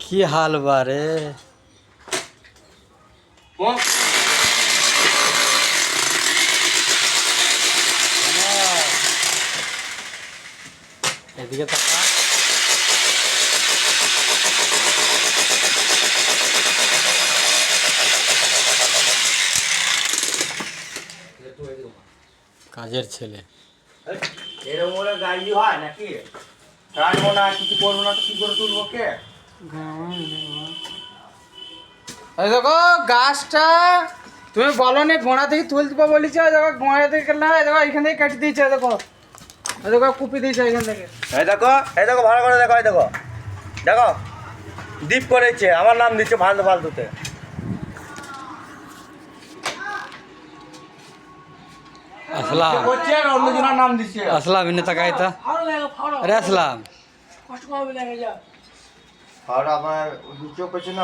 কি হাল বারে এদিকে তাকা কাজের ছেলে এরকম বলে গাড়ি হয় নাকি কাটবো না কিছু করবো না তো কি করে তুলবো কে এই দেখো গাছটা তুমি বলো নি গোড়া থেকে তুলতে বলেছো দেখো গোড়া থেকে না দেখো এখান থেকে কেটে দিয়েছে দেখো দেখো কুপি দিয়েছে এখান থেকে এই দেখো ভালো করে দেখো এই দেখো দেখো দীপ করেছে আমার নাম দিচ্ছে ফালতু ফালতুতে আসলাম করছে আর অন্যজনের নাম দিচ্ছে আসলাম এনে তাকাই তা আরে আসলাম কষ্ট করে লেগে যা আর আমার চোখ পেছে না